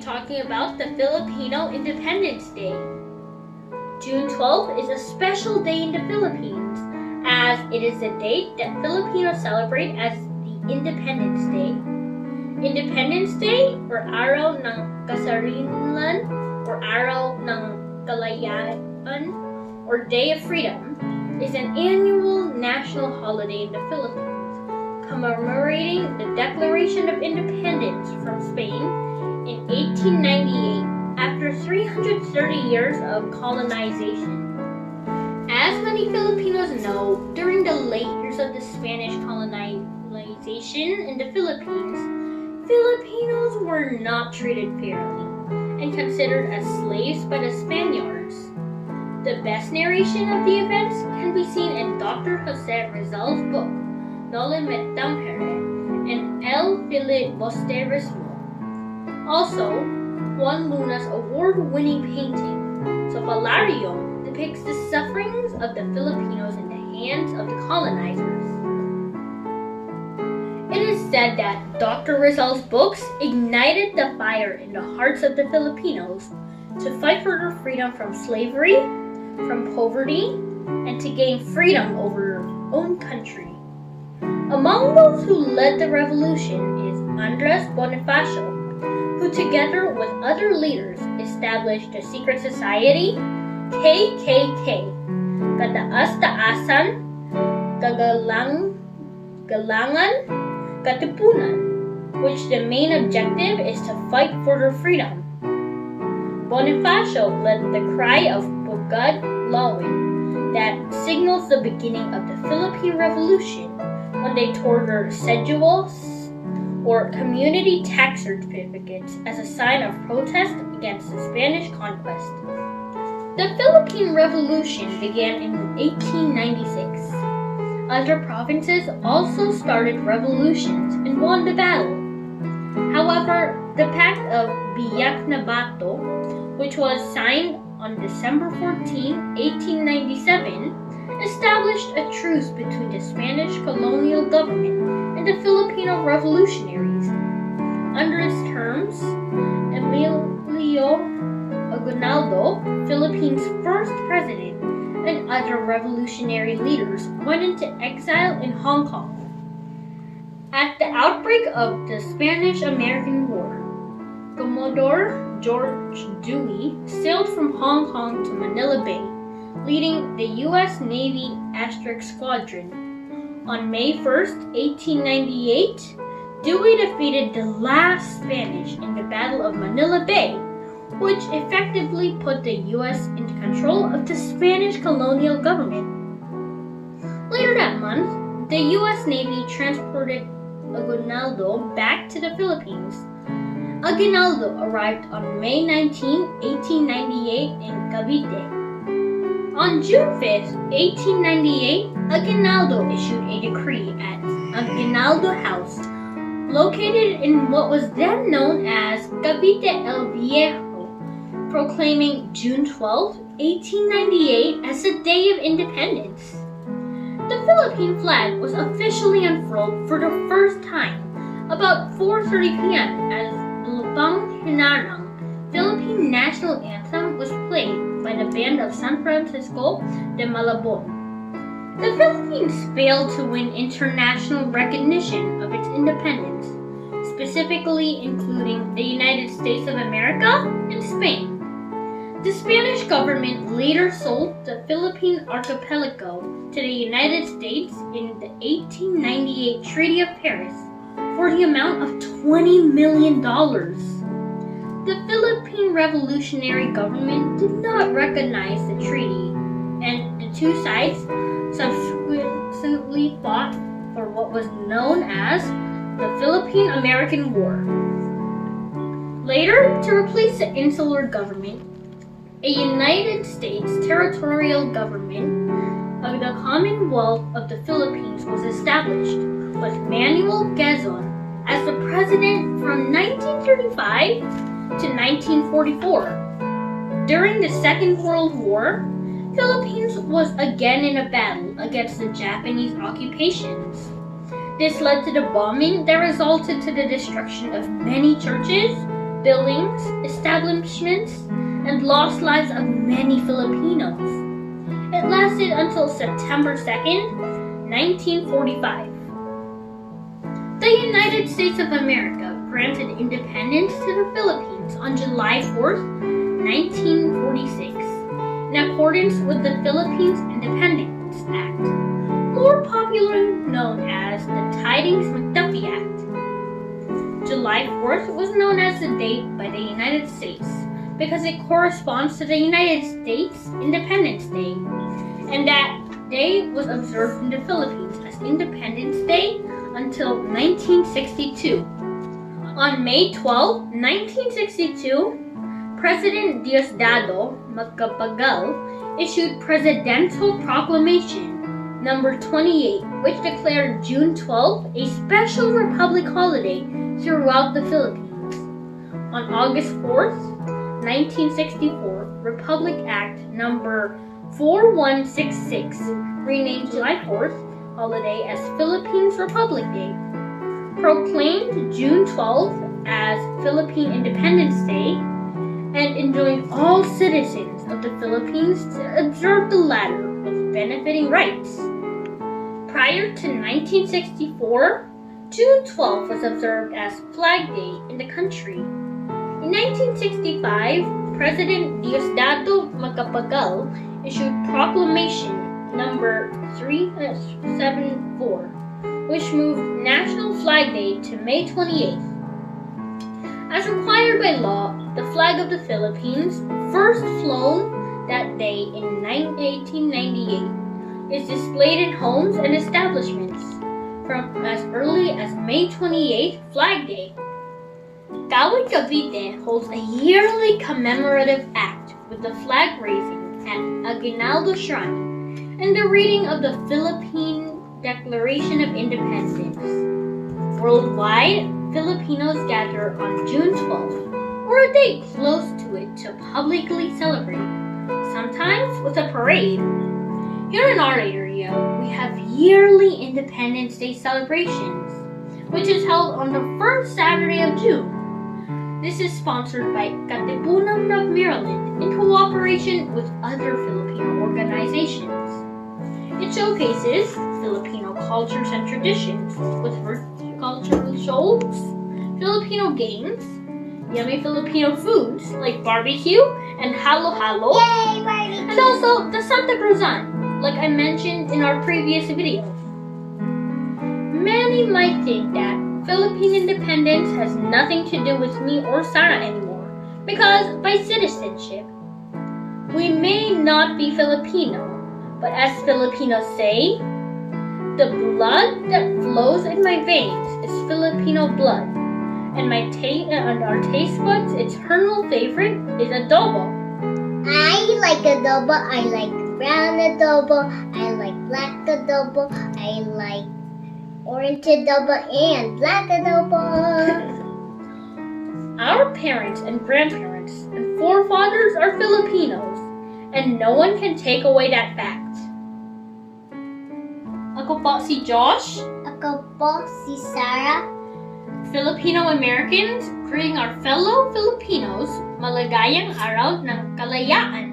talking about the Filipino Independence Day. June 12th is a special day in the Philippines, as it is the date that Filipinos celebrate as the Independence Day. Independence Day, or Araw ng Kasarinlan, or Araw ng Kalayaan, or Day of Freedom, is an annual national holiday in the Philippines, commemorating the Declaration of Independence from Spain in 1898 after 330 years of colonization. As many Filipinos know, during the late years of the Spanish colonization in the Philippines, Filipinos were not treated fairly and considered as slaves by the Spaniards. The best narration of the events can be seen in Dr. Jose Rizal's book, Noli Me Tangere, and El Filibusterismo. Also, Juan Luna's award-winning painting, Sopalarium, depicts the sufferings of the Filipinos in the hands of the colonizers. It is said that Dr. Rizal's books ignited the fire in the hearts of the Filipinos to fight for their freedom from slavery, from poverty, and to gain freedom over their own country. Among those who led the revolution is Andres Bonifacio, who together with other leaders established the secret society KKK, Kataas-Taasan, Galangan, Katipunan, which the main objective is to fight for their freedom. Bonifacio led the cry of Bugad Lawin that signals the beginning of the Philippine Revolution when they tore their schedules or community tax certificates as a sign of protest against the Spanish conquest. The Philippine Revolution began in 1896. Other provinces also started revolutions and won the battle. However, the Pact of Biak na Bato, which was signed on December 14, 1897, established a truce between the Spanish colonial government and the Filipino revolutionaries. Under its terms, Emilio Aguinaldo, Philippines' first president, and other revolutionary leaders went into exile in Hong Kong. At the outbreak of the Spanish-American War, Commodore George Dewey sailed from Hong Kong to Manila Bay, leading the U.S. Navy Asterix Squadron. On May 1st, 1898, Dewey defeated the last Spanish in the Battle of Manila Bay, which effectively put the U.S. into control of the Spanish colonial government. Later that month, the U.S. Navy transported Aguinaldo back to the Philippines. Aguinaldo arrived on May 19, 1898 in Cavite. On June 5, 1898, Aguinaldo issued a decree at Aguinaldo House, located in what was then known as Cavite el Viejo, proclaiming June 12, 1898 as the Day of Independence. The Philippine flag was officially unfurled for the first time about 4:30 p.m. as Lupang Hinarang, Philippine national anthem, was played by the band of San Francisco de Malabon. The Philippines failed to win international recognition of its independence, specifically including the United States of America and Spain. The Spanish government later sold the Philippine archipelago to the United States in the 1898 Treaty of Paris for the amount of $20 million. The Philippine revolutionary government did not recognize the treaty, and the two sides subsequently fought for what was known as the Philippine-American War. Later, to replace the insular government, a United States territorial government of the Commonwealth of the Philippines was established, with Manuel Quezon as the president from 1935 to 1944. During the Second World War, Philippines was again in a battle against the Japanese occupations. This led to the bombing that resulted to the destruction of many churches, buildings, establishments, and lost lives of many Filipinos. It lasted until September 2nd, 1945. The United States of America granted independence to the Philippines on July 4th, 1946, in accordance with the Philippines Independence Act, more popularly known as the Tidings-McDuffie Act. July 4th was known as the date by the United States because it corresponds to the United States Independence Day, and that day was observed in the Philippines as Independence Day until 1962. On May 12, 1962, President Diosdado Macapagal issued Presidential Proclamation number 28, which declared June 12 a special republic holiday throughout the Philippines. On August 4th, 1964, Republic Act number 4166 renamed July 4th holiday as Philippines Republic Day, proclaimed June 12th as Philippine Independence Day, and enjoined all citizens of the Philippines to observe the latter with benefiting rights. Prior to 1964, June 12th was observed as Flag Day in the country. In 1965, President Diosdado Macapagal issued Proclamation number 374, which moved National Flag Day to May 28th. As required by law, the flag of the Philippines, first flown that day in 1898, is displayed in homes and establishments from as early as May 28th, Flag Day. KALAYAAN Cavite holds a yearly commemorative act with the flag raising at Aguinaldo Shrine and the reading of the Philippine Declaration of Independence. Worldwide, Filipinos gather on June 12th or a day close to it to publicly celebrate, sometimes with a parade. Here in our area, we have yearly Independence Day celebrations, which is held on the first Saturday of June. This is sponsored by Katipunan of Maryland in cooperation with other Filipino organizations. It showcases Filipino cultures and traditions with cultural shows, Filipino games, yummy Filipino foods like barbecue and halo-halo, Yay, barbecue! and also the Santa Cruzan, like I mentioned in our previous video. Many might think that Philippine independence has nothing to do with me or Sarah anymore, because by citizenship, we may not be Filipino, but as Filipinos say, the blood that flows in my veins is Filipino blood, and our taste buds' eternal favorite is adobo. I like adobo. I like brown adobo. I like black adobo. I like orange adobo and black adobo. Our parents and grandparents and forefathers are Filipinos, and no one can take away that fact. Ako po si Josh, Ako po si Sarah. Filipino Americans, greeting our fellow Filipinos, maligayang araw ng kalayaan.